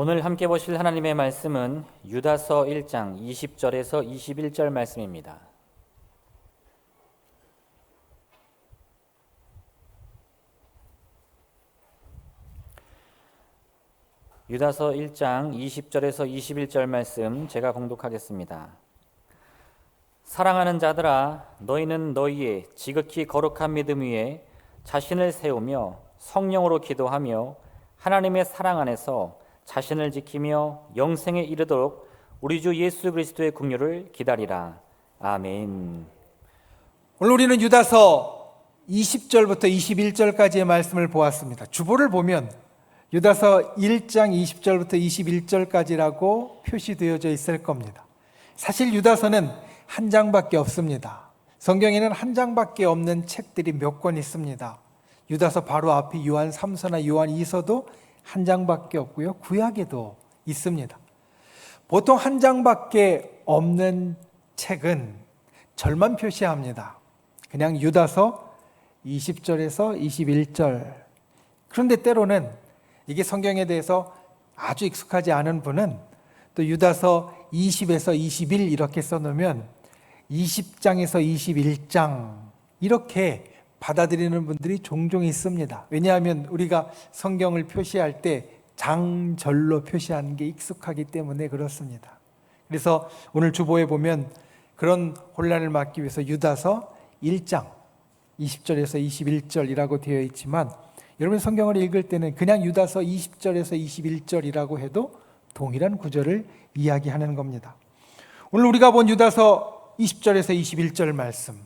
오늘 함께 보실 하나님의 말씀은 유다서 1장 20절에서 21절 말씀입니다. 유다서 1장 20절에서 21절 말씀 제가 봉독하겠습니다. 사랑하는 자들아, 너희는 너희의 지극히 거룩한 믿음 위에 자신을 세우며 성령으로 기도하며 하나님의 사랑 안에서 자신을 지키며 영생에 이르도록 우리 주 예수 그리스도의 긍휼을 기다리라. 아멘. 오늘 우리는 유다서 20절부터 21절까지의 말씀을 보았습니다. 주보를 보면 유다서 1장 20절부터 21절까지라고 표시되어져 있을 겁니다. 사실 유다서는 한 장밖에 없습니다. 성경에는 한 장밖에 없는 책들이 몇 권 있습니다. 유다서 바로 앞에 요한 3서나 요한 2서도 한 장밖에 없고요. 구약에도 있습니다. 보통 한 장밖에 없는 책은 절만 표시합니다. 그냥 유다서 20절에서 21절. 그런데 때로는 이게 성경에 대해서 아주 익숙하지 않은 분은 또 유다서 20에서 21 이렇게 써놓으면 20장에서 21장 이렇게 받아들이는 분들이 종종 있습니다. 왜냐하면 우리가 성경을 표시할 때 장절로 표시하는 게 익숙하기 때문에 그렇습니다. 그래서 오늘 주보에 보면 그런 혼란을 막기 위해서 유다서 1장 20절에서 21절이라고 되어 있지만 여러분 성경을 읽을 때는 그냥 유다서 20절에서 21절이라고 해도 동일한 구절을 이야기하는 겁니다. 오늘 우리가 본 유다서 20절에서 21절 말씀,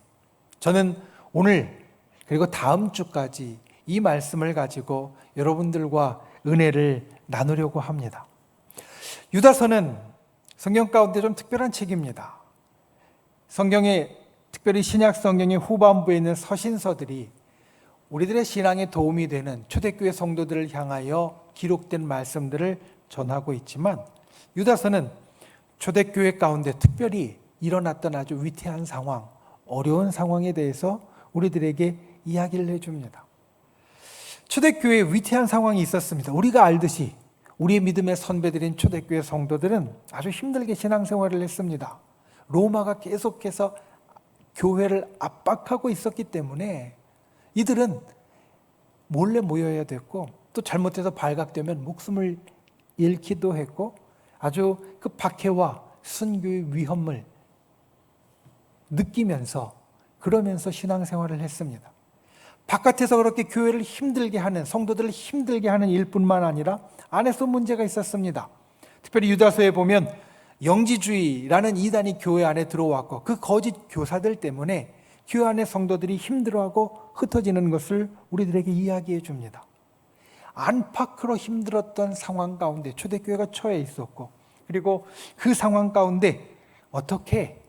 저는 오늘 그리고 다음 주까지 이 말씀을 가지고 여러분들과 은혜를 나누려고 합니다. 유다서는 성경 가운데 좀 특별한 책입니다. 성경에 특별히 신약 성경의 후반부에 있는 서신서들이 우리들의 신앙에 도움이 되는 초대교회 성도들을 향하여 기록된 말씀들을 전하고 있지만 유다서는 초대교회 가운데 특별히 일어났던 아주 위태한 상황, 어려운 상황에 대해서 우리들에게 이야기를 해줍니다. 초대교회에 위태한 상황이 있었습니다. 우리가 알듯이 우리의 믿음의 선배들인 초대교회 성도들은 아주 힘들게 신앙생활을 했습니다. 로마가 계속해서 교회를 압박하고 있었기 때문에 이들은 몰래 모여야 됐고 또 잘못해서 발각되면 목숨을 잃기도 했고 아주 그 박해와 순교의 위험을 느끼면서 그러면서 신앙생활을 했습니다. 바깥에서 그렇게 교회를 힘들게 하는 성도들을 힘들게 하는 일뿐만 아니라 안에서 문제가 있었습니다. 특별히 유다서에 보면 영지주의라는 이단이 교회 안에 들어왔고 그 거짓 교사들 때문에 교회 안의 성도들이 힘들어하고 흩어지는 것을 우리들에게 이야기해 줍니다. 안팎으로 힘들었던 상황 가운데 초대교회가 처해 있었고 그리고 그 상황 가운데 어떻게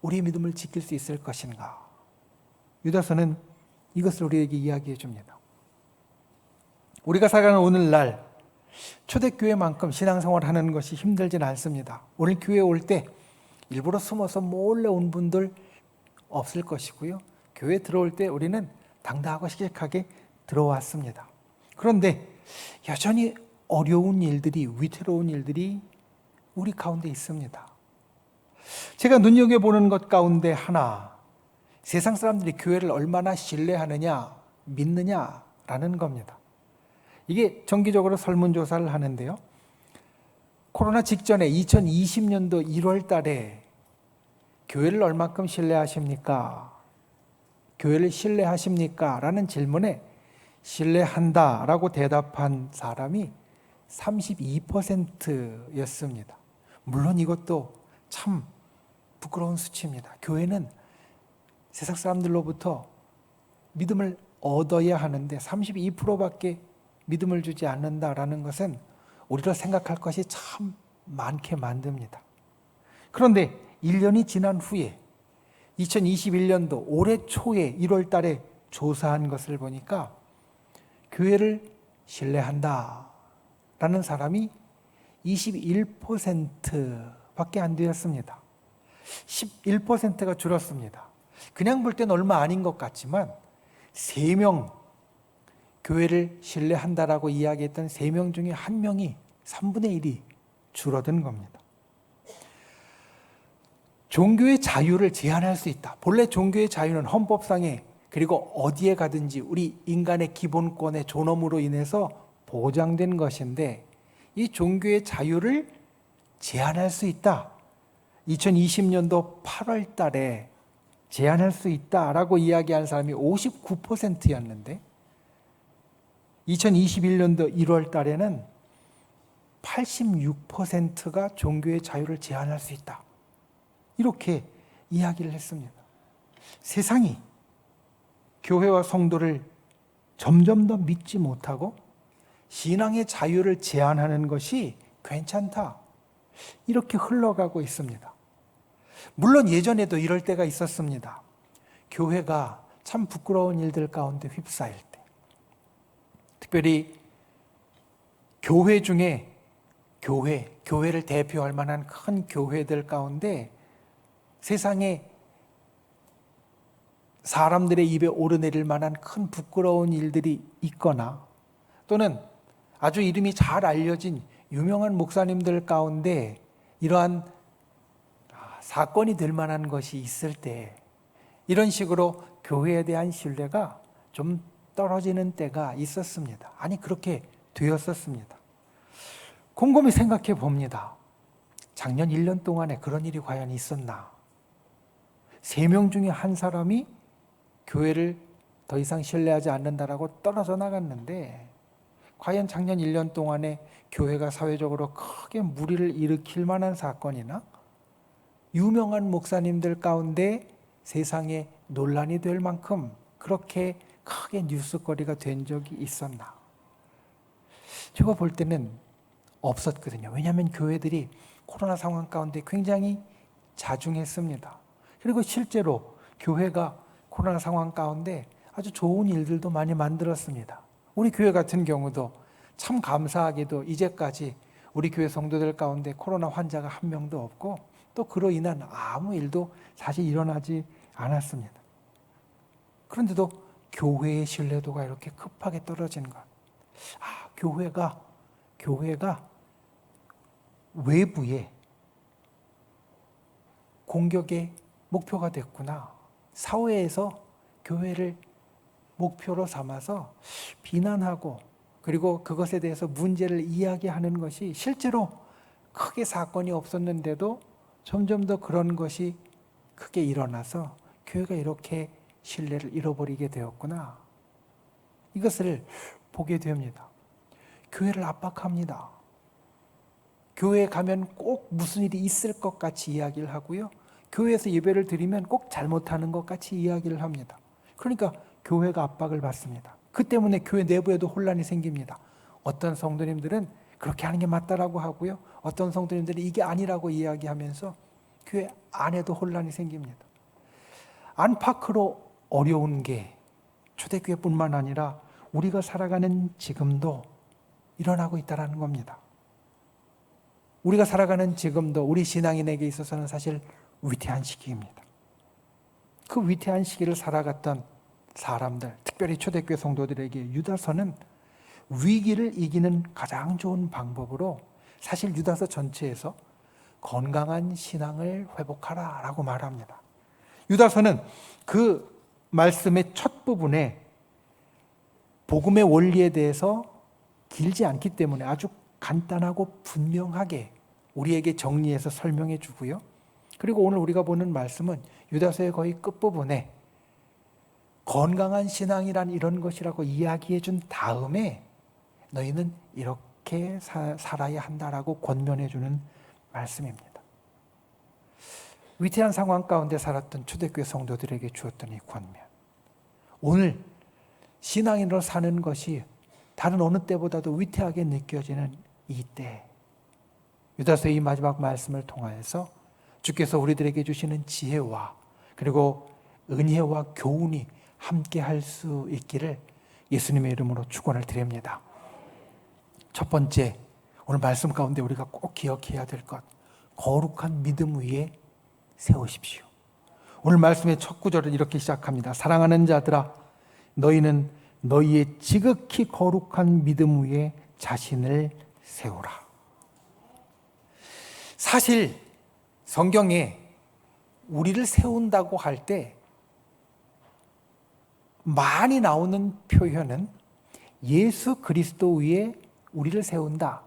우리의 믿음을 지킬 수 있을 것인가? 유다서는 이것을 우리에게 이야기해 줍니다. 우리가 살아가는 오늘날 초대교회만큼 신앙생활을 하는 것이 힘들진 않습니다. 오늘 교회에 올 때 일부러 숨어서 몰래 온 분들 없을 것이고요. 교회에 들어올 때 우리는 당당하고 씩씩하게 들어왔습니다. 그런데 여전히 어려운 일들이, 위태로운 일들이 우리 가운데 있습니다. 제가 눈여겨보는 것 가운데 하나, 세상 사람들이 교회를 얼마나 신뢰하느냐, 믿느냐라는 겁니다. 이게 정기적으로 설문조사를 하는데요. 코로나 직전에 2020년도 1월 달에 교회를 얼만큼 신뢰하십니까? 교회를 신뢰하십니까? 라는 질문에 신뢰한다라고 대답한 사람이 32%였습니다. 물론 이것도 참 부끄러운 수치입니다. 교회는 세상 사람들로부터 믿음을 얻어야 하는데 32%밖에 믿음을 주지 않는다라는 것은 우리로 생각할 것이 참 많게 만듭니다. 그런데 1년이 지난 후에 2021년도 올해 초에 1월 달에 조사한 것을 보니까 교회를 신뢰한다라는 사람이 21%밖에 안 되었습니다. 11%가 줄었습니다. 그냥 볼 때는 얼마 아닌 것 같지만 3명 교회를 신뢰한다라고 이야기했던 3명 중에 1명이 3분의 1이 줄어든 겁니다. 종교의 자유를 제한할 수 있다. 본래 종교의 자유는 헌법상에 그리고 어디에 가든지 우리 인간의 기본권의 존엄으로 인해서 보장된 것인데 이 종교의 자유를 제한할 수 있다. 2020년도 8월 달에 제한할 수 있다라고 이야기한 사람이 59%였는데 2021년도 1월 달에는 86%가 종교의 자유를 제한할 수 있다. 이렇게 이야기를 했습니다. 세상이 교회와 성도를 점점 더 믿지 못하고 신앙의 자유를 제한하는 것이 괜찮다. 이렇게 흘러가고 있습니다. 물론 예전에도 이럴 때가 있었습니다. 교회가 참 부끄러운 일들 가운데 휩싸일 때. 특별히 교회 중에 교회를 대표할 만한 큰 교회들 가운데 세상에 사람들의 입에 오르내릴 만한 큰 부끄러운 일들이 있거나 또는 아주 이름이 잘 알려진 유명한 목사님들 가운데 이러한 사건이 될 만한 것이 있을 때 이런 식으로 교회에 대한 신뢰가 좀 떨어지는 때가 있었습니다. 아니 그렇게 되었었습니다. 곰곰이 생각해 봅니다. 작년 1년 동안에 그런 일이 과연 있었나? 3명 중에 한 사람이 교회를 더 이상 신뢰하지 않는다라고 떨어져 나갔는데 과연 작년 1년 동안에 교회가 사회적으로 크게 무리를 일으킬 만한 사건이나 유명한 목사님들 가운데 세상에 논란이 될 만큼 그렇게 크게 뉴스거리가 된 적이 있었나? 제가 볼 때는 없었거든요. 왜냐하면 교회들이 코로나 상황 가운데 굉장히 자중했습니다. 그리고 실제로 교회가 코로나 상황 가운데 아주 좋은 일들도 많이 만들었습니다. 우리 교회 같은 경우도 참 감사하게도 이제까지 우리 교회 성도들 가운데 코로나 환자가 한 명도 없고 또 그로 인한 아무 일도 사실 일어나지 않았습니다. 그런데도 교회의 신뢰도가 이렇게 급하게 떨어진 것. 교회가 외부의 공격의 목표가 됐구나. 사회에서 교회를 목표로 삼아서 비난하고 그리고 그것에 대해서 문제를 이야기하는 것이 실제로 크게 사건이 없었는데도 점점 더 그런 것이 크게 일어나서 교회가 이렇게 신뢰를 잃어버리게 되었구나. 이것을 보게 됩니다. 교회를 압박합니다. 교회에 가면 꼭 무슨 일이 있을 것 같이 이야기를 하고요. 교회에서 예배를 드리면 꼭 잘못하는 것 같이 이야기를 합니다. 그러니까 교회가 압박을 받습니다. 그 때문에 교회 내부에도 혼란이 생깁니다. 어떤 성도님들은 그렇게 하는 게 맞다라고 하고요. 어떤 성도님들이 이게 아니라고 이야기하면서 교회 안에도 혼란이 생깁니다. 안팎으로 어려운 게 초대교회뿐만 아니라 우리가 살아가는 지금도 일어나고 있다는 겁니다. 우리가 살아가는 지금도 우리 신앙인에게 있어서는 사실 위태한 시기입니다. 그 위태한 시기를 살아갔던 사람들, 특별히 초대교회 성도들에게 유다서는 위기를 이기는 가장 좋은 방법으로 사실 유다서 전체에서 건강한 신앙을 회복하라 라고 말합니다. 유다서는 그 말씀의 첫 부분에 복음의 원리에 대해서 길지 않기 때문에 아주 간단하고 분명하게 우리에게 정리해서 설명해 주고요. 그리고 오늘 우리가 보는 말씀은 유다서의 거의 끝부분에 건강한 신앙이란 이런 것이라고 이야기해 준 다음에 너희는 이렇게 살아야 한다라고 권면해 주는 말씀입니다. 위태한 상황 가운데 살았던 초대교회 성도들에게 주었던 이 권면. 오늘 신앙인으로 사는 것이 다른 어느 때보다도 위태하게 느껴지는 이때 유다서의 이 마지막 말씀을 통하여서 주께서 우리들에게 주시는 지혜와 그리고 은혜와 교훈이 함께 할 수 있기를 예수님의 이름으로 축원을 드립니다. 첫 번째, 오늘 말씀 가운데 우리가 꼭 기억해야 될 것, 거룩한 믿음 위에 세우십시오. 오늘 말씀의 첫 구절은 이렇게 시작합니다. 사랑하는 자들아, 너희는 너희의 지극히 거룩한 믿음 위에 자신을 세우라. 사실 성경에 우리를 세운다고 할 때 많이 나오는 표현은 예수 그리스도 위에 우리를 세운다,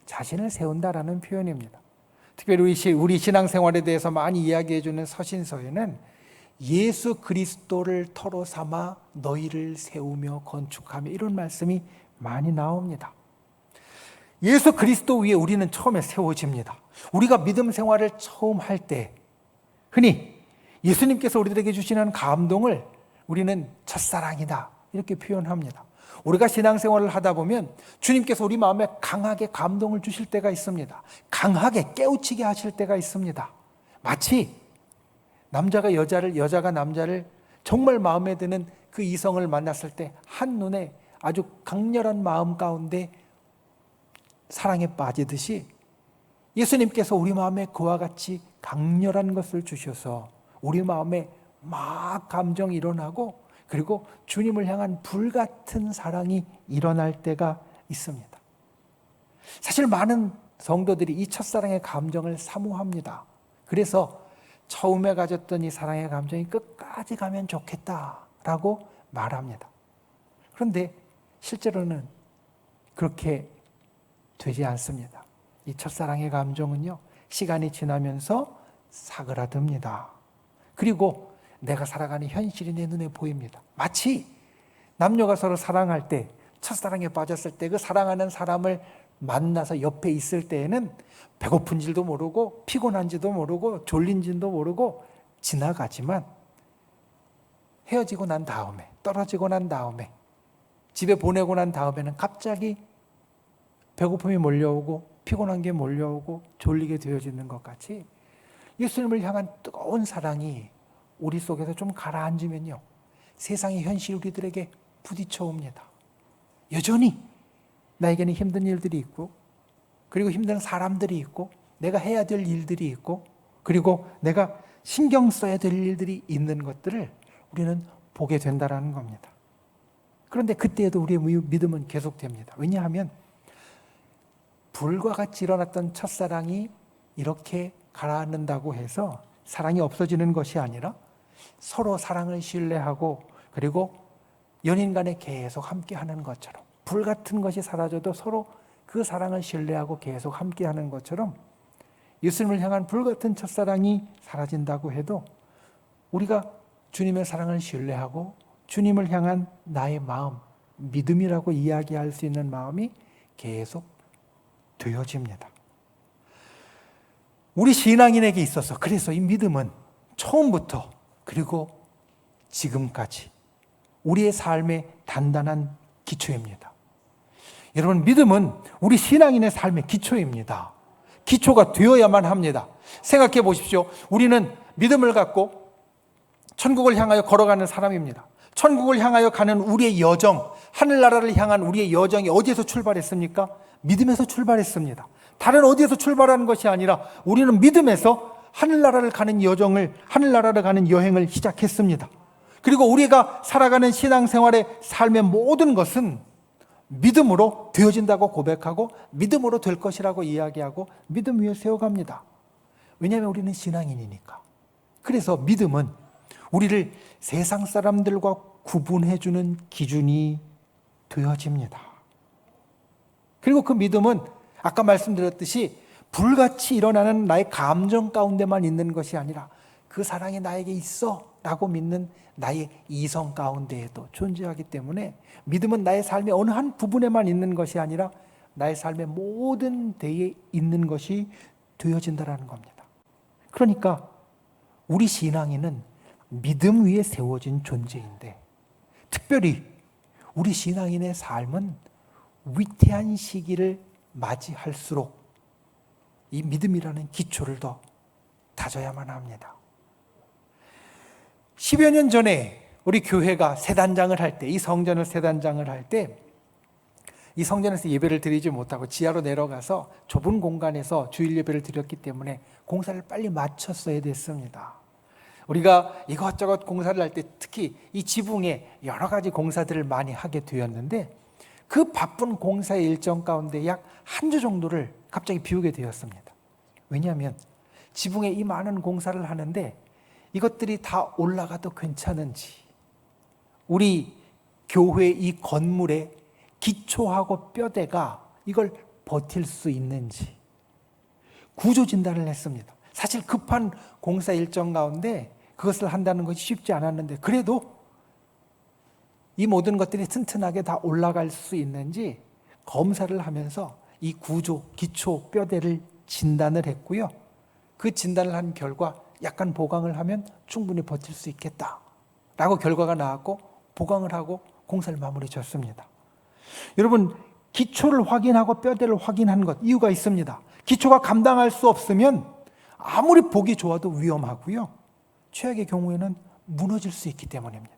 자신을 세운다라는 표현입니다. 특별히 우리 신앙생활에 대해서 많이 이야기해 주는 서신서에는 예수 그리스도를 터로 삼아 너희를 세우며 건축하며 이런 말씀이 많이 나옵니다. 예수 그리스도 위에 우리는 처음에 세워집니다. 우리가 믿음 생활을 처음 할 때 흔히 예수님께서 우리들에게 주시는 감동을 우리는 첫사랑이다 이렇게 표현합니다. 우리가 신앙생활을 하다 보면 주님께서 우리 마음에 강하게 감동을 주실 때가 있습니다. 강하게 깨우치게 하실 때가 있습니다. 마치 남자가 여자를, 여자가 남자를 정말 마음에 드는 그 이성을 만났을 때 한눈에 아주 강렬한 마음 가운데 사랑에 빠지듯이 예수님께서 우리 마음에 그와 같이 강렬한 것을 주셔서 우리 마음에 막 감정이 일어나고 그리고 주님을 향한 불같은 사랑이 일어날 때가 있습니다. 사실 많은 성도들이 이 첫사랑의 감정을 사모합니다. 그래서 처음에 가졌던 이 사랑의 감정이 끝까지 가면 좋겠다라고 말합니다. 그런데 실제로는 그렇게 되지 않습니다. 이 첫사랑의 감정은요, 시간이 지나면서 사그라듭니다. 그리고 내가 살아가는 현실이 내 눈에 보입니다. 마치 남녀가 서로 사랑할 때, 첫사랑에 빠졌을 때 그 사랑하는 사람을 만나서 옆에 있을 때에는 배고픈 줄도 모르고 피곤한지도 모르고 졸린지도 모르고 지나가지만 헤어지고 난 다음에, 떨어지고 난 다음에, 집에 보내고 난 다음에는 갑자기 배고픔이 몰려오고 피곤한 게 몰려오고 졸리게 되어지는 것 같이 예수님을 향한 뜨거운 사랑이 우리 속에서 좀 가라앉으면요, 세상의 현실 우리들에게 부딪혀 옵니다. 여전히 나에게는 힘든 일들이 있고, 그리고 힘든 사람들이 있고, 내가 해야 될 일들이 있고, 그리고 내가 신경 써야 될 일들이 있는 것들을 우리는 보게 된다는 겁니다. 그런데 그때에도 우리의 믿음은 계속됩니다. 왜냐하면 불과 같이 일어났던 첫사랑이 이렇게 가라앉는다고 해서 사랑이 없어지는 것이 아니라 서로 사랑을 신뢰하고 그리고 연인 간에 계속 함께하는 것처럼, 불같은 것이 사라져도 서로 그 사랑을 신뢰하고 계속 함께하는 것처럼 예수님을 향한 불같은 첫사랑이 사라진다고 해도 우리가 주님의 사랑을 신뢰하고 주님을 향한 나의 마음, 믿음이라고 이야기할 수 있는 마음이 계속 되어집니다. 우리 신앙인에게 있어서 그래서 이 믿음은 처음부터 그리고 지금까지 우리의 삶의 단단한 기초입니다. 여러분, 믿음은 우리 신앙인의 삶의 기초입니다. 기초가 되어야만 합니다. 생각해 보십시오. 우리는 믿음을 갖고 천국을 향하여 걸어가는 사람입니다. 천국을 향하여 가는 우리의 여정, 하늘나라를 향한 우리의 여정이 어디에서 출발했습니까? 믿음에서 출발했습니다. 다른 어디에서 출발하는 것이 아니라 우리는 믿음에서 하늘나라를 가는 여정을, 하늘나라를 가는 여행을 시작했습니다. 그리고 우리가 살아가는 신앙생활의 삶의 모든 것은 믿음으로 되어진다고 고백하고 믿음으로 될 것이라고 이야기하고 믿음 위에 세워갑니다. 왜냐하면 우리는 신앙인이니까. 그래서 믿음은 우리를 세상 사람들과 구분해주는 기준이 되어집니다. 그리고 그 믿음은 아까 말씀드렸듯이 불같이 일어나는 나의 감정 가운데만 있는 것이 아니라 그 사랑이 나에게 있어 라고 믿는 나의 이성 가운데에도 존재하기 때문에 믿음은 나의 삶의 어느 한 부분에만 있는 것이 아니라 나의 삶의 모든 데에 있는 것이 되어진다는 겁니다. 그러니까 우리 신앙인은 믿음 위에 세워진 존재인데, 특별히 우리 신앙인의 삶은 위태한 시기를 맞이할수록 이 믿음이라는 기초를 더 다져야만 합니다. 10여 년 전에 우리 교회가 세단장을 할 때, 이 성전을 세단장을 할 때, 이 성전에서 예배를 드리지 못하고 지하로 내려가서 좁은 공간에서 주일 예배를 드렸기 때문에 공사를 빨리 마쳤어야 됐습니다. 우리가 이것저것 공사를 할 때 특히 이 지붕에 여러 가지 공사들을 많이 하게 되었는데 그 바쁜 공사의 일정 가운데 약 한 주 정도를 갑자기 비우게 되었습니다. 왜냐하면 지붕에 이 많은 공사를 하는데 이것들이 다 올라가도 괜찮은지, 우리 교회 이 건물의 기초하고 뼈대가 이걸 버틸 수 있는지 구조 진단을 했습니다. 사실 급한 공사 일정 가운데 그것을 한다는 것이 쉽지 않았는데 그래도 이 모든 것들이 튼튼하게 다 올라갈 수 있는지 검사를 하면서 이 구조, 기초, 뼈대를 진단을 했고요. 그 진단을 한 결과 약간 보강을 하면 충분히 버틸 수 있겠다라고 결과가 나왔고 보강을 하고 공사를 마무리 졌습니다. 여러분, 기초를 확인하고 뼈대를 확인한 것 이유가 있습니다. 기초가 감당할 수 없으면 아무리 보기 좋아도 위험하고요. 최악의 경우에는 무너질 수 있기 때문입니다.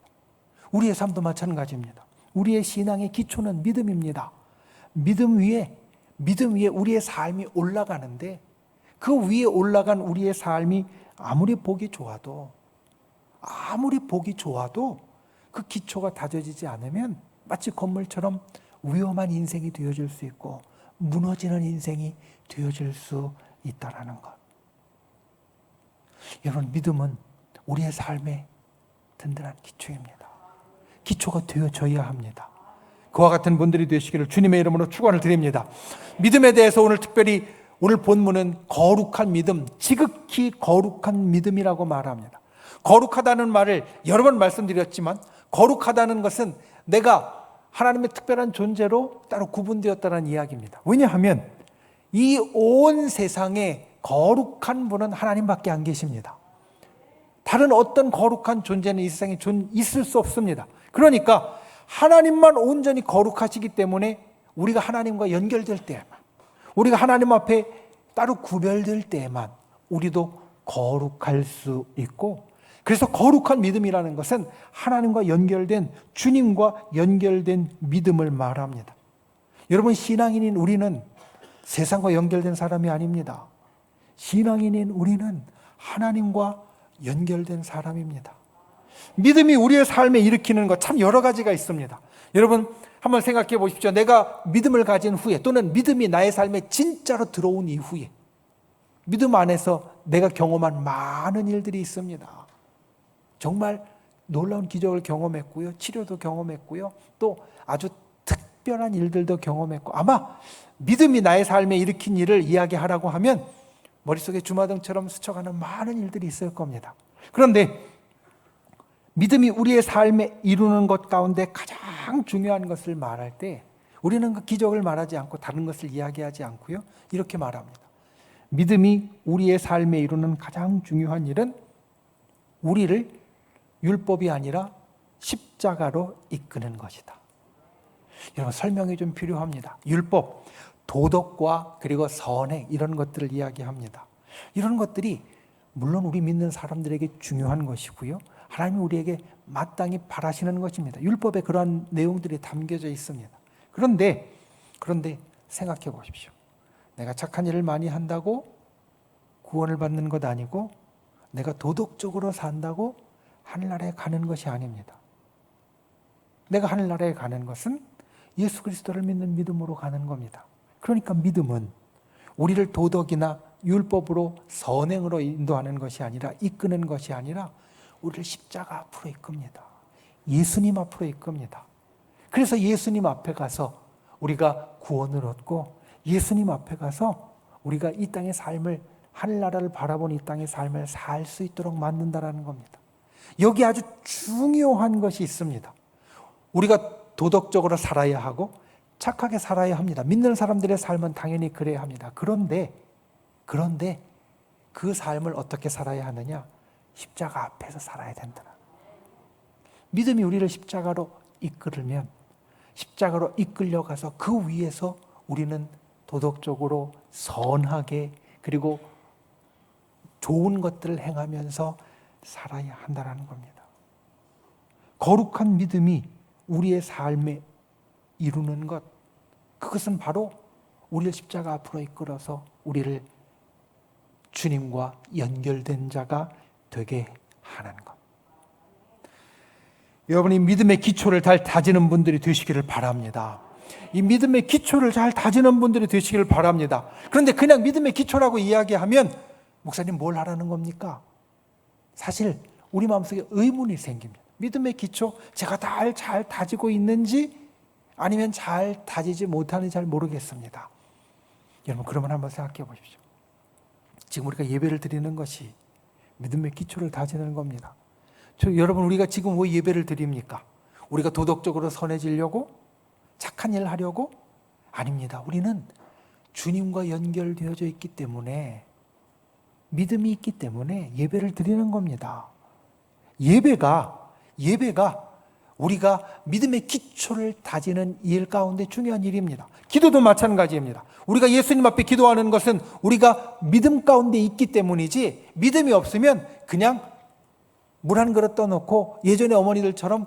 우리의 삶도 마찬가지입니다. 우리의 신앙의 기초는 믿음입니다. 믿음 위에 우리의 삶이 올라가는데 그 위에 올라간 우리의 삶이 아무리 보기 좋아도 그 기초가 다져지지 않으면 마치 건물처럼 위험한 인생이 되어질 수 있고 무너지는 인생이 되어질 수 있다는 것. 여러분, 믿음은 우리의 삶의 든든한 기초입니다. 기초가 되어져야 합니다. 그와 같은 분들이 되시기를 주님의 이름으로 축원을 드립니다. 믿음에 대해서 오늘 본문은 거룩한 믿음, 지극히 거룩한 믿음이라고 말합니다. 거룩하다는 말을 여러 번 말씀드렸지만 거룩하다는 것은 내가 하나님의 특별한 존재로 따로 구분되었다는 이야기입니다. 왜냐하면 이 온 세상에 거룩한 분은 하나님밖에 안 계십니다. 다른 어떤 거룩한 존재는 이 세상에 있을 수 없습니다. 그러니까 하나님만 온전히 거룩하시기 때문에 우리가 하나님과 연결될 때만, 우리가 하나님 앞에 따로 구별될 때만 우리도 거룩할 수 있고, 그래서 거룩한 믿음이라는 것은 하나님과 연결된, 주님과 연결된 믿음을 말합니다. 여러분, 신앙인인 우리는 세상과 연결된 사람이 아닙니다. 신앙인인 우리는 하나님과 연결된 사람입니다. 믿음이 우리의 삶에 일으키는 것 참 여러 가지가 있습니다. 여러분, 한번 생각해 보십시오. 내가 믿음을 가진 후에, 또는 믿음이 나의 삶에 진짜로 들어온 이후에 믿음 안에서 내가 경험한 많은 일들이 있습니다. 정말 놀라운 기적을 경험했고요, 치료도 경험했고요, 또 아주 특별한 일들도 경험했고, 아마 믿음이 나의 삶에 일으킨 일을 이야기하라고 하면 머릿속에 주마등처럼 스쳐가는 많은 일들이 있을 겁니다. 그런데 믿음이 우리의 삶에 이루는 것 가운데 가장 중요한 것을 말할 때 우리는 그 기적을 말하지 않고 다른 것을 이야기하지 않고요, 이렇게 말합니다. 믿음이 우리의 삶에 이루는 가장 중요한 일은 우리를 율법이 아니라 십자가로 이끄는 것이다. 여러분, 설명이 좀 필요합니다. 율법, 도덕과 그리고 선행, 이런 것들을 이야기합니다. 이런 것들이 물론 우리 믿는 사람들에게 중요한 것이고요, 하나님이 우리에게 마땅히 바라시는 것입니다. 율법에 그러한 내용들이 담겨져 있습니다. 그런데 생각해 보십시오. 내가 착한 일을 많이 한다고 구원을 받는 것 아니고, 내가 도덕적으로 산다고 하늘나라에 가는 것이 아닙니다. 내가 하늘나라에 가는 것은 예수 그리스도를 믿는 믿음으로 가는 겁니다. 그러니까 믿음은 우리를 도덕이나 율법으로 선행으로 인도하는 것이 아니라, 이끄는 것이 아니라 우리를 십자가 앞으로 이끕니다. 예수님 앞으로 이끕니다. 그래서 예수님 앞에 가서 우리가 구원을 얻고, 예수님 앞에 가서 우리가 이 땅의 삶을, 하늘나라를 바라보는 이 땅의 삶을 살 수 있도록 만든다는 겁니다. 여기 아주 중요한 것이 있습니다. 우리가 도덕적으로 살아야 하고 착하게 살아야 합니다. 믿는 사람들의 삶은 당연히 그래야 합니다. 그런데 그 삶을 어떻게 살아야 하느냐? 십자가 앞에서 살아야 된다. 믿음이 우리를 십자가로 이끌면, 십자가로 이끌려가서 그 위에서 우리는 도덕적으로 선하게, 그리고 좋은 것들을 행하면서 살아야 한다는 겁니다. 거룩한 믿음이 우리의 삶에 이루는 것, 그것은 바로 우리를 십자가 앞으로 이끌어서 우리를 주님과 연결된 자가 되게 하는 것. 여러분이 믿음의 기초를 잘 다지는 분들이 되시기를 바랍니다. 이 믿음의 기초를 잘 다지는 분들이 되시기를 바랍니다. 그런데 그냥 믿음의 기초라고 이야기하면 목사님 뭘 하라는 겁니까? 사실 우리 마음속에 의문이 생깁니다. 믿음의 기초 제가 잘 다지고 있는지 아니면 잘 다지지 못하는지 잘 모르겠습니다. 여러분 그러면 한번 생각해 보십시오. 지금 우리가 예배를 드리는 것이 믿음의 기초를 다지는 겁니다. 여러분 우리가 지금 왜 예배를 드립니까? 우리가 도덕적으로 선해지려고? 착한 일을 하려고? 아닙니다. 우리는 주님과 연결되어져 있기 때문에 믿음이 있기 때문에 예배를 드리는 겁니다. 예배가 우리가 믿음의 기초를 다지는 일 가운데 중요한 일입니다. 기도도 마찬가지입니다. 우리가 예수님 앞에 기도하는 것은 우리가 믿음 가운데 있기 때문이지 믿음이 없으면 그냥 물 한 그릇 떠놓고 예전에 어머니들처럼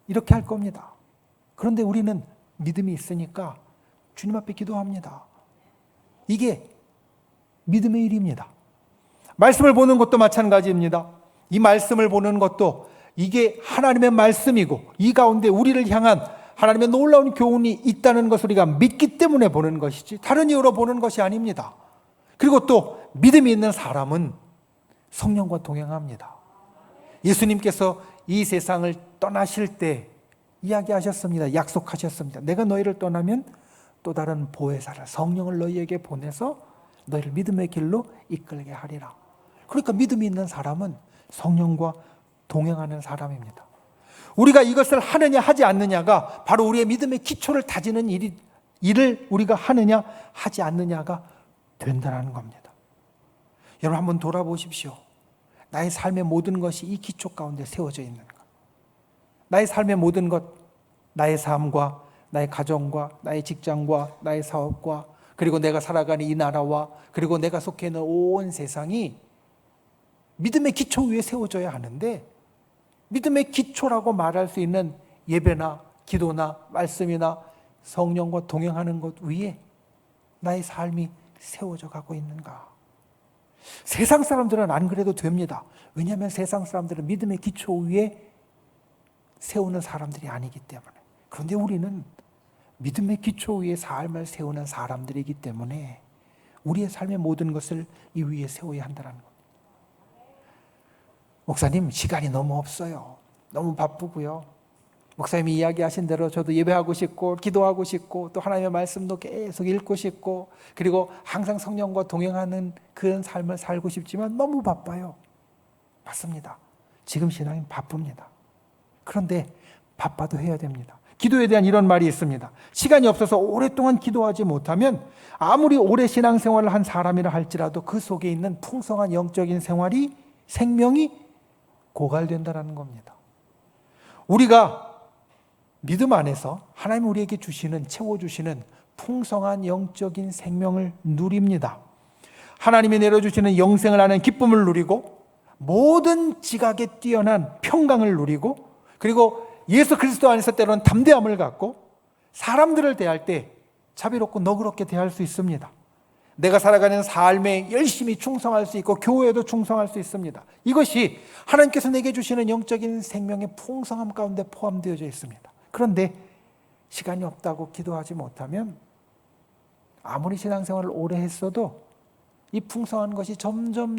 이렇게 할 겁니다. 그런데 우리는 믿음이 있으니까 주님 앞에 기도합니다. 이게 믿음의 일입니다. 말씀을 보는 것도 마찬가지입니다. 이 말씀을 보는 것도 이게 하나님의 말씀이고 이 가운데 우리를 향한 하나님의 놀라운 교훈이 있다는 것을 우리가 믿기 때문에 보는 것이지 다른 이유로 보는 것이 아닙니다. 그리고 또 믿음이 있는 사람은 성령과 동행합니다. 예수님께서 이 세상을 떠나실 때 이야기하셨습니다. 약속하셨습니다. 내가 너희를 떠나면 또 다른 보혜사를 성령을 너희에게 보내서 너희를 믿음의 길로 이끌게 하리라. 그러니까 믿음이 있는 사람은 성령과 동행하는 사람입니다. 우리가 이것을 하느냐 하지 않느냐가 바로 우리의 믿음의 기초를 다지는 일을 우리가 하느냐 하지 않느냐가 된다는 겁니다. 여러분 한번 돌아보십시오. 나의 삶의 모든 것이 이 기초 가운데 세워져 있는 것. 나의 삶의 모든 것, 나의 삶과 나의 가정과 나의 직장과 나의 사업과 그리고 내가 살아가는 이 나라와 그리고 내가 속해 있는 온 세상이 믿음의 기초 위에 세워져야 하는데 믿음의 기초라고 말할 수 있는 예배나 기도나 말씀이나 성령과 동행하는 것 위에 나의 삶이 세워져 가고 있는가? 세상 사람들은 안 그래도 됩니다. 왜냐하면 세상 사람들은 믿음의 기초 위에 세우는 사람들이 아니기 때문에. 그런데 우리는 믿음의 기초 위에 삶을 세우는 사람들이기 때문에 우리의 삶의 모든 것을 이 위에 세워야 한다는 겁니다. 목사님 시간이 너무 없어요. 너무 바쁘고요. 목사님이 이야기하신 대로 저도 예배하고 싶고 기도하고 싶고 또 하나님의 말씀도 계속 읽고 싶고 그리고 항상 성령과 동행하는 그런 삶을 살고 싶지만 너무 바빠요. 맞습니다. 지금 신앙은 바쁩니다. 그런데 바빠도 해야 됩니다. 기도에 대한 이런 말이 있습니다. 시간이 없어서 오랫동안 기도하지 못하면 아무리 오래 신앙생활을 한 사람이라 할지라도 그 속에 있는 풍성한 영적인 생명이 고갈된다는 겁니다. 우리가 믿음 안에서 하나님 우리에게 채워주시는 풍성한 영적인 생명을 누립니다. 하나님이 내려주시는 영생을 아는 기쁨을 누리고 모든 지각에 뛰어난 평강을 누리고 그리고 예수 그리스도 안에서 때로는 담대함을 갖고 사람들을 대할 때 자비롭고 너그럽게 대할 수 있습니다. 내가 살아가는 삶에 열심히 충성할 수 있고 교회에도 충성할 수 있습니다. 이것이 하나님께서 내게 주시는 영적인 생명의 풍성함 가운데 포함되어져 있습니다. 그런데 시간이 없다고 기도하지 못하면 아무리 신앙생활을 오래 했어도 이 풍성한 것이 점점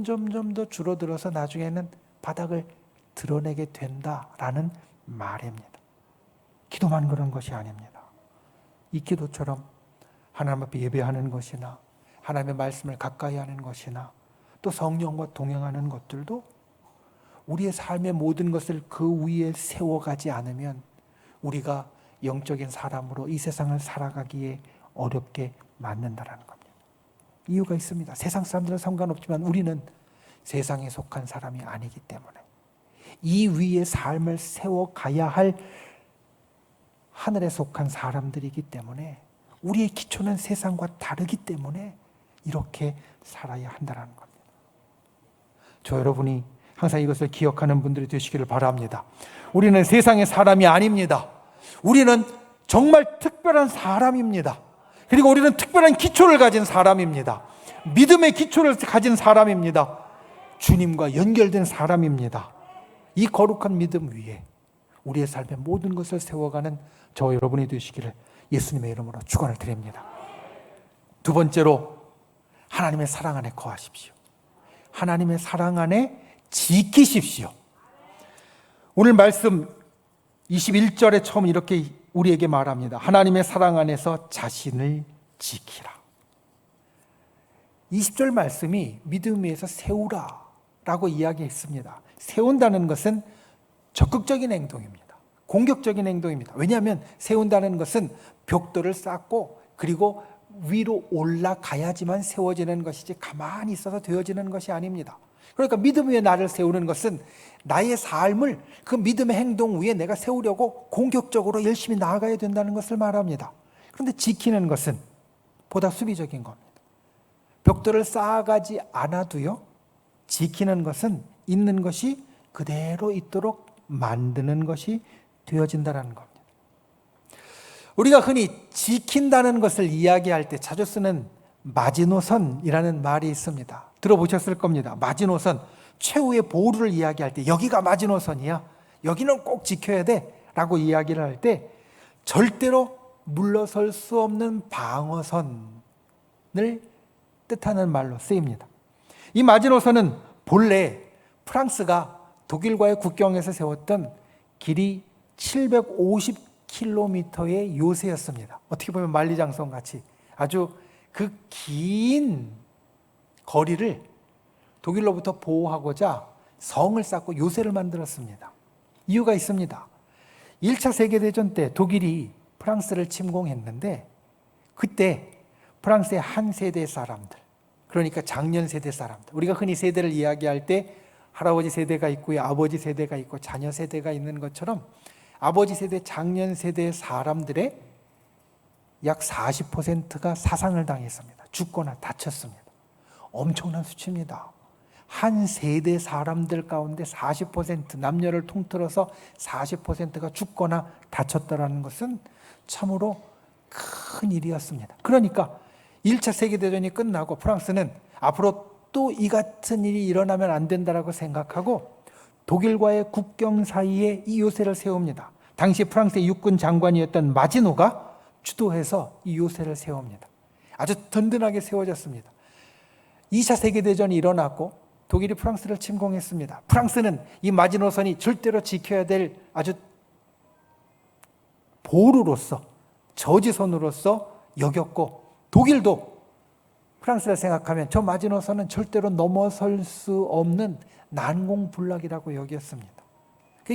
더 줄어들어서 나중에는 바닥을 드러내게 된다라는 말입니다. 기도만 그런 것이 아닙니다. 이 기도처럼 하나님 앞에 예배하는 것이나 하나님의 말씀을 가까이 하는 것이나 또 성령과 동행하는 것들도 우리의 삶의 모든 것을 그 위에 세워가지 않으면 우리가 영적인 사람으로 이 세상을 살아가기에 어렵게 만든다는 겁니다. 이유가 있습니다. 세상 사람들은 상관없지만 우리는 세상에 속한 사람이 아니기 때문에 이 위에 삶을 세워가야 할 하늘에 속한 사람들이기 때문에 우리의 기초는 세상과 다르기 때문에 이렇게 살아야 한다는 겁니다. 저 여러분이 항상 이것을 기억하는 분들이 되시기를 바랍니다. 우리는 세상의 사람이 아닙니다. 우리는 정말 특별한 사람입니다. 그리고 우리는 특별한 기초를 가진 사람입니다. 믿음의 기초를 가진 사람입니다. 주님과 연결된 사람입니다. 이 거룩한 믿음 위에 우리의 삶의 모든 것을 세워가는 저와 여러분이 되시기를 예수님의 이름으로 축원을 드립니다. 두 번째로 하나님의 사랑 안에 거하십시오. 하나님의 사랑 안에 지키십시오. 오늘 말씀 21절에 처음 이렇게 우리에게 말합니다. 하나님의 사랑 안에서 자신을 지키라. 20절 말씀이 믿음 위에서 세우라 라고 이야기했습니다. 세운다는 것은 적극적인 행동입니다. 공격적인 행동입니다. 왜냐하면 세운다는 것은 벽돌을 쌓고 그리고 위로 올라가야지만 세워지는 것이지 가만히 있어서 되어지는 것이 아닙니다. 그러니까 믿음 위에 나를 세우는 것은 나의 삶을 그 믿음의 행동 위에 내가 세우려고 공격적으로 열심히 나아가야 된다는 것을 말합니다. 그런데 지키는 것은 보다 수비적인 겁니다. 벽돌을 쌓아가지 않아도요, 지키는 것은 있는 것이 그대로 있도록 만드는 것이 되어진다는 겁니다. 우리가 흔히 지킨다는 것을 이야기할 때 자주 쓰는 마지노선이라는 말이 있습니다. 들어보셨을 겁니다. 마지노선, 최후의 보루를 이야기할 때 여기가 마지노선이야, 여기는 꼭 지켜야 돼 라고 이야기를 할 때 절대로 물러설 수 없는 방어선을 뜻하는 말로 쓰입니다. 이 마지노선은 본래 프랑스가 독일과의 국경에서 세웠던 길이 750km의 요새였습니다. 어떻게 보면 만리장성 같이 아주 그 긴 거리를 독일로부터 보호하고자 성을 쌓고 요새를 만들었습니다. 이유가 있습니다. 1차 세계대전 때 독일이 프랑스를 침공했는데 그때 프랑스의 한 세대 사람들, 그러니까 장년 세대 사람들, 우리가 흔히 세대를 이야기할 때 할아버지 세대가 있고요, 아버지 세대가 있고 자녀 세대가 있는 것처럼 아버지 세대, 장년 세대 사람들의 약 40%가 사상을 당했습니다. 죽거나 다쳤습니다. 엄청난 수치입니다. 한 세대 사람들 가운데 40%, 남녀를 통틀어서 40%가 죽거나 다쳤다는 것은 참으로 큰 일이었습니다. 그러니까 1차 세계대전이 끝나고 프랑스는 앞으로 또 이 같은 일이 일어나면 안 된다라고 생각하고 독일과의 국경 사이에 이 요새를 세웁니다. 당시 프랑스의 육군 장관이었던 마지노가 주도해서 이 요새를 세웁니다. 아주 든든하게 세워졌습니다. 2차 세계대전이 일어났고 독일이 프랑스를 침공했습니다. 프랑스는 이 마지노선이 절대로 지켜야 될 아주 보루로서, 저지선으로서 여겼고, 독일도 프랑스를 생각하면 저 마지노선은 절대로 넘어설 수 없는 난공불락이라고 여겼습니다.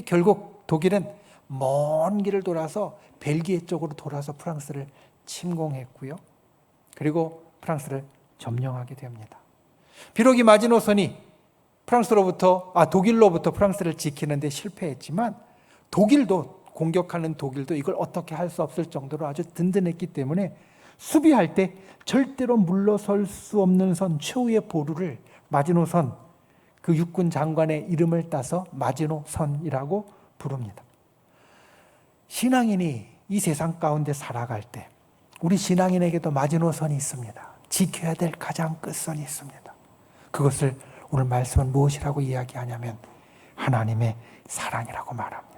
결국 독일은 먼 길을 돌아서 벨기에 쪽으로 돌아서 프랑스를 침공했고요. 그리고 프랑스를 점령하게 됩니다. 비록 이 마지노선이 독일로부터 프랑스를 지키는데 실패했지만 공격하는 독일도 이걸 어떻게 할 수 없을 정도로 아주 든든했기 때문에 수비할 때 절대로 물러설 수 없는 선, 최후의 보루를 마지노선, 그 육군 장관의 이름을 따서 마지노선이라고 부릅니다. 신앙인이 이 세상 가운데 살아갈 때 우리 신앙인에게도 마지노선이 있습니다. 지켜야 될 가장 끝선이 있습니다. 그것을 오늘 말씀은 무엇이라고 이야기하냐면 하나님의 사랑이라고 말합니다.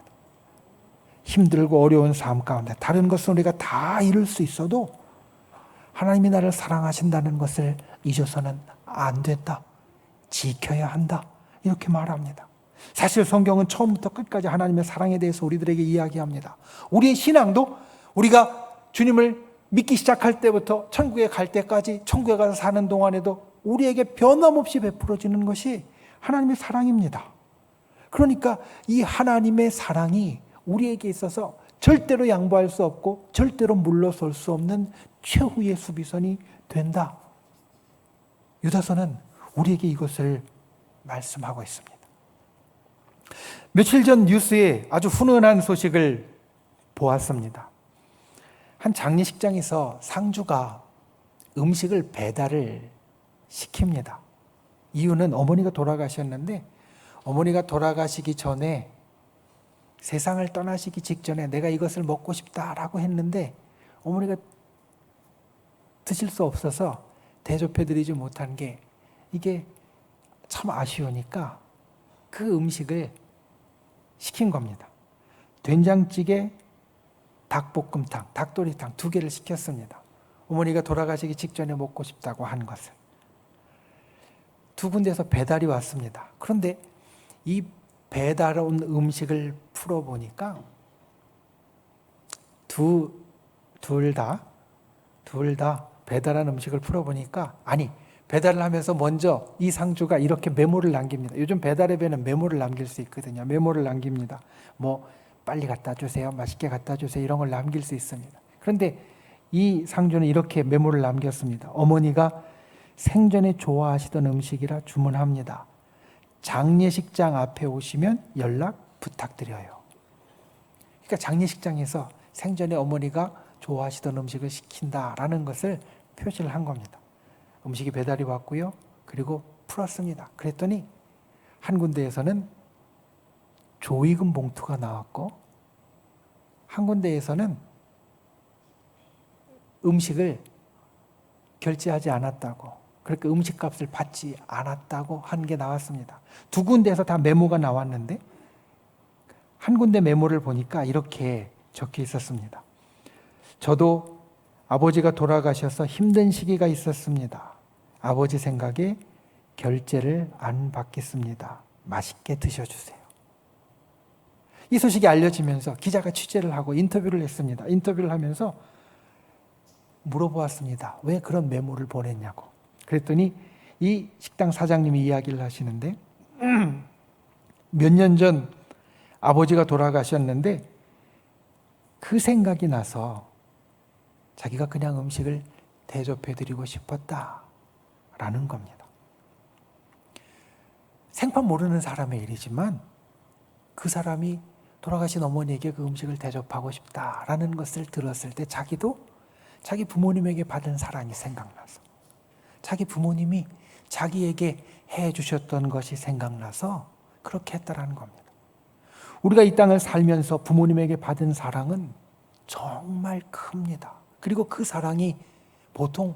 힘들고 어려운 삶 가운데 다른 것은 우리가 다 이룰 수 있어도 하나님이 나를 사랑하신다는 것을 잊어서는 안 된다. 지켜야 한다. 이렇게 말합니다. 사실 성경은 처음부터 끝까지 하나님의 사랑에 대해서 우리들에게 이야기합니다. 우리의 신앙도 우리가 주님을 믿기 시작할 때부터 천국에 갈 때까지, 천국에 가서 사는 동안에도 우리에게 변함없이 베풀어지는 것이 하나님의 사랑입니다. 그러니까 이 하나님의 사랑이 우리에게 있어서 절대로 양보할 수 없고 절대로 물러설 수 없는 최후의 수비선이 된다. 유다서는 우리에게 이것을 말씀하고 있습니다. 며칠 전 뉴스에 아주 훈훈한 소식을 보았습니다. 한 장례식장에서 상주가 음식을 배달을 시킵니다. 이유는 어머니가 돌아가셨는데 어머니가 돌아가시기 전에, 세상을 떠나시기 직전에 내가 이것을 먹고 싶다라고 했는데 어머니가 드실 수 없어서 대접해드리지 못한 게 이게 참 아쉬우니까 그 음식을 시킨 겁니다. 된장찌개, 닭볶음탕, 닭도리탕 2개를 시켰습니다. 어머니가 돌아가시기 직전에 먹고 싶다고 한 것을. 2군데에서 배달이 왔습니다. 그런데 이 배달 온 음식을 풀어보니까 둘 다 배달한 음식을 풀어보니까, 아니, 배달을 하면서 먼저 이 상주가 이렇게 메모를 남깁니다. 요즘 배달 앱에는 메모를 남길 수 있거든요. 메모를 남깁니다. 뭐 빨리 갖다 주세요, 맛있게 갖다 주세요, 이런 걸 남길 수 있습니다. 그런데 이 상주는 이렇게 메모를 남겼습니다. 어머니가 생전에 좋아하시던 음식이라 주문합니다. 장례식장 앞에 오시면 연락 부탁드려요. 그러니까 장례식장에서 생전에 어머니가 좋아하시던 음식을 시킨다라는 것을 표시를 한 겁니다. 음식이 배달이 왔고요. 그리고 풀었습니다. 그랬더니 한 군데에서는 조의금 봉투가 나왔고, 한 군데에서는 음식을 결제하지 않았다고, 그러니까 음식값을 받지 않았다고 한 게 나왔습니다. 2군데에서 다 메모가 나왔는데 한 군데 메모를 보니까 이렇게 적혀 있었습니다. 저도 아버지가 돌아가셔서 힘든 시기가 있었습니다. 아버지 생각에 결제를 안 받겠습니다. 맛있게 드셔주세요. 이 소식이 알려지면서 기자가 취재를 하고 인터뷰를 했습니다. 인터뷰를 하면서 물어보았습니다. 왜 그런 메모를 보냈냐고. 그랬더니 이 식당 사장님이 이야기를 하시는데, 몇 년 전 아버지가 돌아가셨는데 그 생각이 나서 자기가 그냥 음식을 대접해드리고 싶었다라는 겁니다. 생판 모르는 사람의 일이지만 그 사람이 돌아가신 어머니에게 그 음식을 대접하고 싶다라는 것을 들었을 때 자기도 자기 부모님에게 받은 사랑이 생각나서, 자기 부모님이 자기에게 해주셨던 것이 생각나서 그렇게 했다라는 겁니다. 우리가 이 땅을 살면서 부모님에게 받은 사랑은 정말 큽니다. 그리고 그 사랑이 보통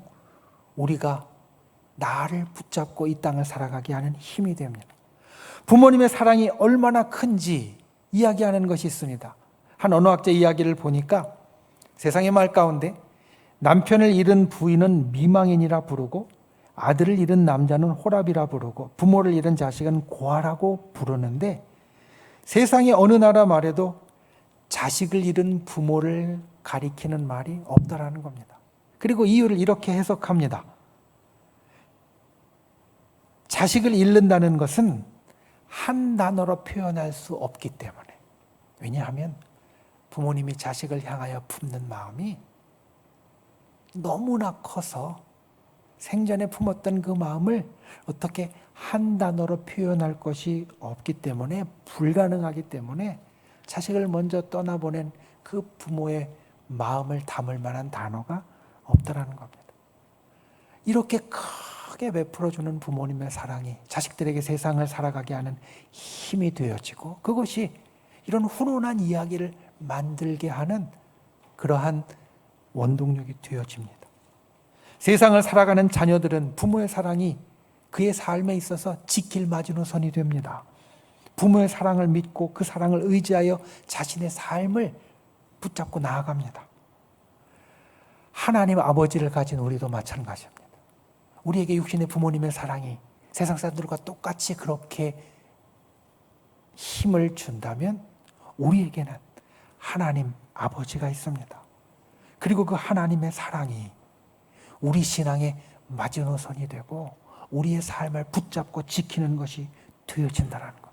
우리가 나를 붙잡고 이 땅을 살아가게 하는 힘이 됩니다. 부모님의 사랑이 얼마나 큰지 이야기하는 것이 있습니다. 한 언어학자 이야기를 보니까 세상의 말 가운데 남편을 잃은 부인은 미망인이라 부르고, 아들을 잃은 남자는 호랍이라 부르고, 부모를 잃은 자식은 고아라고 부르는데, 세상의 어느 나라 말에도 자식을 잃은 부모를 가리키는 말이 없다라는 겁니다. 그리고 이유를 이렇게 해석합니다. 자식을 잃는다는 것은 한 단어로 표현할 수 없기 때문에. 왜냐하면 부모님이 자식을 향하여 품는 마음이 너무나 커서 생전에 품었던 그 마음을 어떻게 한 단어로 표현할 것이 없기 때문에, 불가능하기 때문에 자식을 먼저 떠나보낸 그 부모의 마음을 담을 만한 단어가 없다라는 겁니다. 이렇게 크게 베풀어주는 부모님의 사랑이 자식들에게 세상을 살아가게 하는 힘이 되어지고, 그것이 이런 훈훈한 이야기를 만들게 하는 그러한 원동력이 되어집니다. 세상을 살아가는 자녀들은 부모의 사랑이 그의 삶에 있어서 지킬 마지노선이 됩니다. 부모의 사랑을 믿고 그 사랑을 의지하여 자신의 삶을 붙잡고 나아갑니다. 하나님 아버지를 가진 우리도 마찬가지입니다. 우리에게 육신의 부모님의 사랑이 세상 사람들과 똑같이 그렇게 힘을 준다면 우리에게는 하나님 아버지가 있습니다. 그리고 그 하나님의 사랑이 우리 신앙의 마지노선이 되고 우리의 삶을 붙잡고 지키는 것이 되어진다는 것.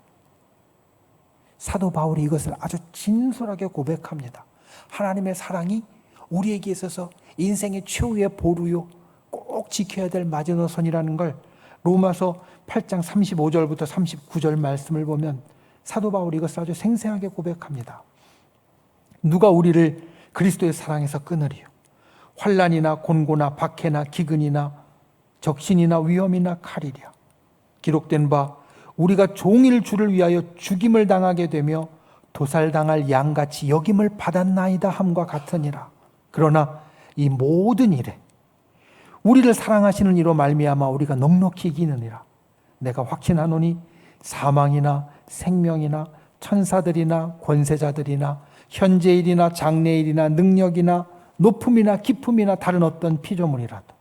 사도 바울이 이것을 아주 진솔하게 고백합니다. 하나님의 사랑이 우리에게 있어서 인생의 최후의 보루요, 꼭 지켜야 될 마지노선이라는 걸 로마서 8장 35절부터 39절 말씀을 보면 사도 바울이 이것을 아주 생생하게 고백합니다. 누가 우리를 그리스도의 사랑에서 끊으리요? 환난이나 곤고나 박해나 기근이나 적신이나 위험이나 칼이랴. 기록된 바 우리가 종일 주를 위하여 죽임을 당하게 되며 도살당할 양같이 여김을 받았나이다 함과 같으니라. 그러나 이 모든 일에 우리를 사랑하시는 이로 말미암아 우리가 넉넉히 이기느니라. 내가 확신하노니 사망이나 생명이나 천사들이나 권세자들이나 현재일이나 장래일이나 능력이나 높음이나 깊음이나 다른 어떤 피조물이라도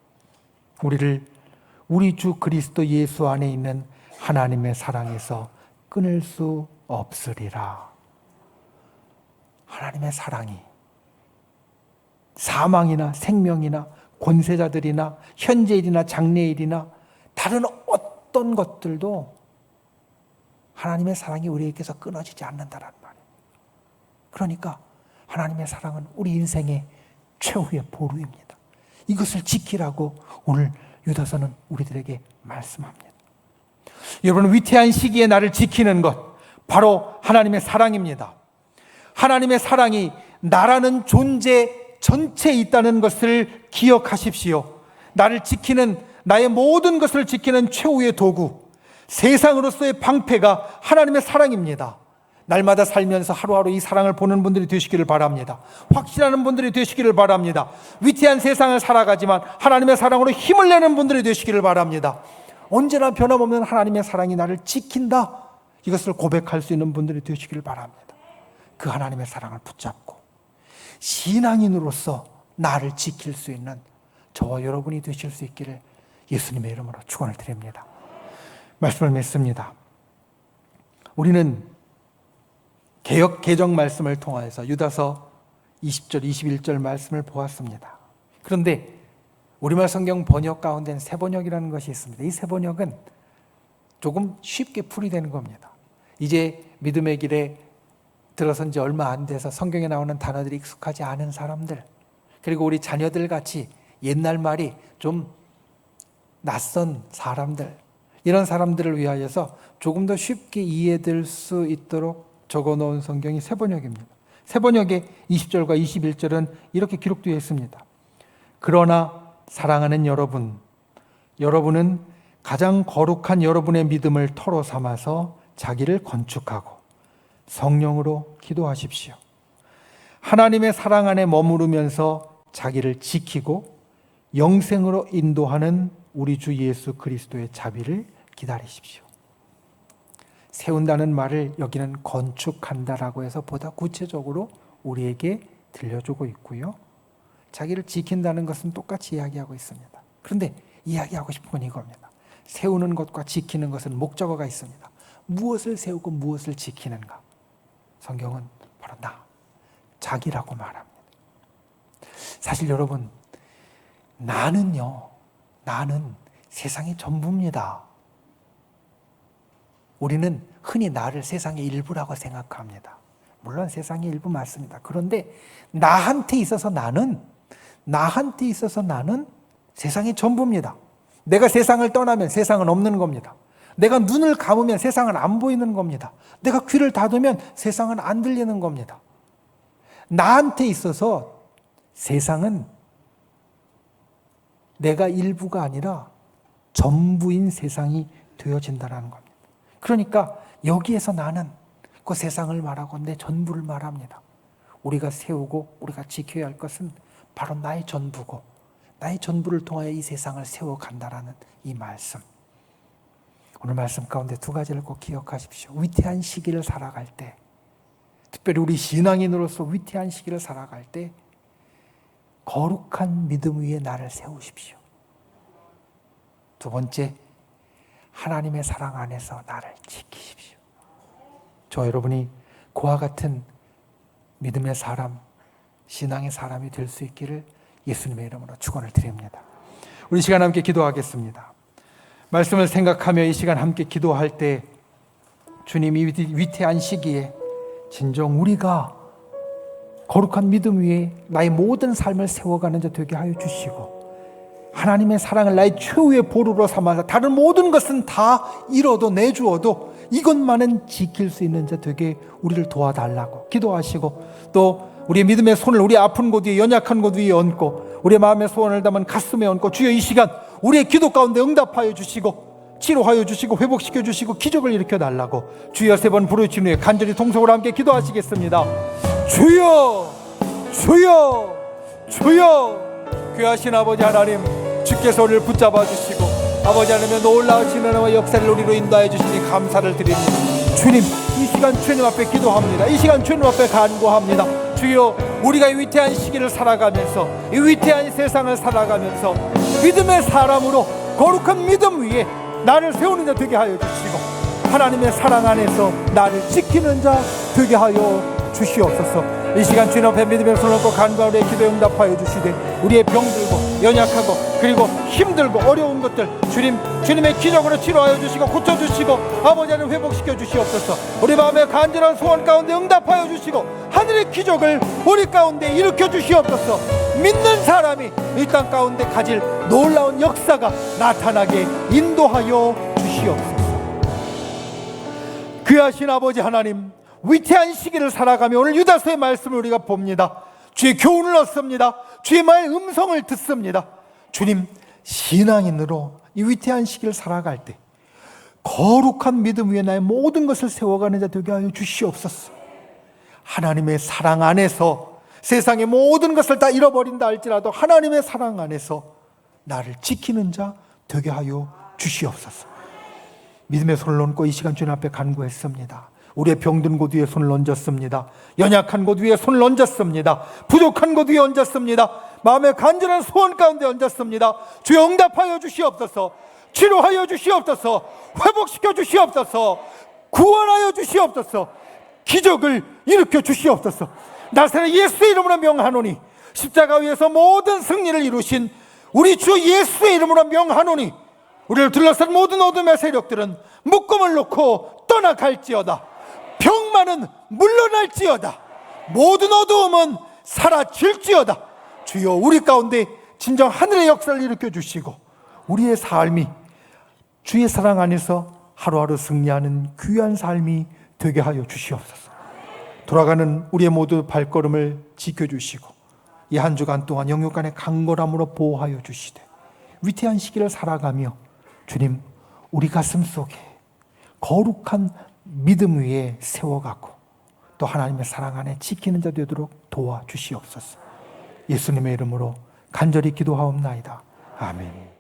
우리를 우리 주 그리스도 예수 안에 있는 하나님의 사랑에서 끊을 수 없으리라. 하나님의 사랑이 사망이나 생명이나 권세자들이나 현재일이나 장래일이나 다른 어떤 것들도 하나님의 사랑이 우리에게서 끊어지지 않는다는 말이에요. 그러니까 하나님의 사랑은 우리 인생의 최후의 보루입니다. 이것을 지키라고 오늘 유다서는 우리들에게 말씀합니다. 여러분, 위태한 시기에 나를 지키는 것 바로 하나님의 사랑입니다. 하나님의 사랑이 나라는 존재 전체에 있다는 것을 기억하십시오. 나를 지키는, 나의 모든 것을 지키는 최후의 도구, 세상으로서의 방패가 하나님의 사랑입니다. 날마다 살면서 하루하루 이 사랑을 보는 분들이 되시기를 바랍니다. 확신하는 분들이 되시기를 바랍니다. 위태한 세상을 살아가지만 하나님의 사랑으로 힘을 내는 분들이 되시기를 바랍니다. 언제나 변함없는 하나님의 사랑이 나를 지킨다, 이것을 고백할 수 있는 분들이 되시기를 바랍니다. 그 하나님의 사랑을 붙잡고 신앙인으로서 나를 지킬 수 있는 저와 여러분이 되실 수 있기를 예수님의 이름으로 축원을 드립니다. 말씀을 맺습니다. 우리는 개역 개정 말씀을 통하여서 유다서 20절 21절 말씀을 보았습니다. 그런데 우리말 성경 번역 가운데는 새 번역이라는 것이 있습니다. 이 새 번역은 조금 쉽게 풀이되는 겁니다. 이제 믿음의 길에 들어선 지 얼마 안 돼서 성경에 나오는 단어들이 익숙하지 않은 사람들, 그리고 우리 자녀들 같이 옛날 말이 좀 낯선 사람들, 이런 사람들을 위하여서 조금 더 쉽게 이해될 수 있도록 적어놓은 성경이 새 번역입니다. 새 번역의 20절과 21절은 이렇게 기록되어 있습니다. 그러나 사랑하는 여러분, 여러분은 가장 거룩한 여러분의 믿음을 터로 삼아서 자기를 건축하고 성령으로 기도하십시오. 하나님의 사랑 안에 머무르면서 자기를 지키고 영생으로 인도하는 우리 주 예수 그리스도의 자비를 기다리십시오. 세운다는 말을 여기는 건축한다라고 해서 보다 구체적으로 우리에게 들려주고 있고요. 자기를 지킨다는 것은 똑같이 이야기하고 있습니다. 그런데 이야기하고 싶은 건 이겁니다. 세우는 것과 지키는 것은 목적어가 있습니다. 무엇을 세우고 무엇을 지키는가? 성경은 바로 자기라고 말합니다. 사실 여러분, 나는 세상의 전부입니다. 우리는 흔히 나를 세상의 일부라고 생각합니다. 물론 세상의 일부 맞습니다. 그런데 나한테 있어서 나는 세상의 전부입니다. 내가 세상을 떠나면 세상은 없는 겁니다. 내가 눈을 감으면 세상은 안 보이는 겁니다. 내가 귀를 닫으면 세상은 안 들리는 겁니다. 나한테 있어서 세상은 내가 일부가 아니라 전부인 세상이 되어진다는 겁니다. 그러니까 여기에서 나는 그 세상을 말하고 내 전부를 말합니다. 우리가 세우고 우리가 지켜야 할 것은 바로 나의 전부고, 나의 전부를 통하여 이 세상을 세워간다라는 이 말씀. 오늘 말씀 가운데 두 가지를 꼭 기억하십시오. 위태한 시기를 살아갈 때, 특별히 우리 신앙인으로서 위태한 시기를 살아갈 때 거룩한 믿음 위에 나를 세우십시오. 두 번째, 하나님의 사랑 안에서 나를 지키십시오. 저 여러분이 그와 같은 믿음의 사람, 신앙의 사람이 될 수 있기를 예수님의 이름으로 축원을 드립니다. 우리 시간 함께 기도하겠습니다. 말씀을 생각하며 이 시간 함께 기도할 때 주님이 위태한 시기에 진정 우리가 거룩한 믿음 위에 나의 모든 삶을 세워가는 자 되게 하여 주시고, 하나님의 사랑을 나의 최후의 보루로 삼아서 다른 모든 것은 다 잃어도 내주어도 이것만은 지킬 수 있는 자 되게 우리를 도와달라고 기도하시고, 또 우리의 믿음의 손을 우리 아픈 곳 위에, 연약한 곳 위에 얹고 우리의 마음의 소원을 담은 가슴에 얹고, 주여 이 시간 우리의 기도 가운데 응답하여 주시고 치료하여 주시고 회복시켜 주시고 기적을 일으켜 달라고 주여 3번 부르신 후에 간절히 통성으로 함께 기도하시겠습니다. 주여, 주여, 주여. 귀하신 아버지 하나님, 주께서 우리를 붙잡아 주시고 아버지 하나님의 놀라우신 은혜와 역사를 우리로 인도하여 주시니 감사를 드립니다. 주님, 이 시간 주님 앞에 기도합니다. 이 시간 주님 앞에 간구합니다. 주여, 우리가 이 위태한 시기를 살아가면서, 이 위태한 세상을 살아가면서 믿음의 사람으로 거룩한 믿음 위에 나를 세우는 자 되게 하여 주시고, 하나님의 사랑 안에서 나를 지키는 자 되게 하여 주시옵소서. 이 시간 주님 앞에 믿음의 손을 얹고 간구하여 우리의 기도에 응답하여 주시되, 우리의 병들고 연약하고 그리고 힘들고 어려운 것들 주님의 기적으로 치료하여 주시고 고쳐주시고 아버지 하나님 회복시켜 주시옵소서. 우리 마음의 간절한 소원 가운데 응답하여 주시고 하늘의 기적을 우리 가운데 일으켜 주시옵소서. 믿는 사람이 이 땅 가운데 가질 놀라운 역사가 나타나게 인도하여 주시옵소서. 귀하신 아버지 하나님, 위태한 시기를 살아가며 오늘 유다서의 말씀을 우리가 봅니다. 주의 교훈을 얻습니다. 주의 말의 음성을 듣습니다. 주님, 신앙인으로 이 위태한 시기를 살아갈 때 거룩한 믿음 위에 나의 모든 것을 세워가는 자 되게 하여 주시옵소서. 하나님의 사랑 안에서 세상의 모든 것을 다 잃어버린다 할지라도 하나님의 사랑 안에서 나를 지키는 자 되게 하여 주시옵소서. 믿음의 손을 얹고 이 시간 주님 앞에 간구했습니다. 우리의 병든 곳 위에 손을 얹었습니다. 연약한 곳 위에 손을 얹었습니다. 부족한 곳 위에 얹었습니다. 마음의 간절한 소원 가운데 얹었습니다. 주여, 응답하여 주시옵소서. 치료하여 주시옵소서. 회복시켜 주시옵소서. 구원하여 주시옵소서. 기적을 일으켜 주시옵소서. 나사렛 예수의 이름으로 명하노니, 십자가 위에서 모든 승리를 이루신 우리 주 예수의 이름으로 명하노니, 우리를 둘러싼 모든 어둠의 세력들은 묶음을 놓고 떠나갈지어다. 병만은 물러날지어다. 모든 어두움은 사라질지어다. 주여, 우리 가운데 진정 하늘의 역사를 일으켜 주시고 우리의 삶이 주의 사랑 안에서 하루하루 승리하는 귀한 삶이 되게 하여 주시옵소서. 돌아가는 우리의 모두 발걸음을 지켜주시고 이 한 주간 동안 영육간의 강건함으로 보호하여 주시되 위태한 시기를 살아가며 주님, 우리 가슴 속에 거룩한 믿음 위에 세워가고 또 하나님의 사랑 안에 지키는 자 되도록 도와주시옵소서. 예수님의 이름으로 간절히 기도하옵나이다. 아멘.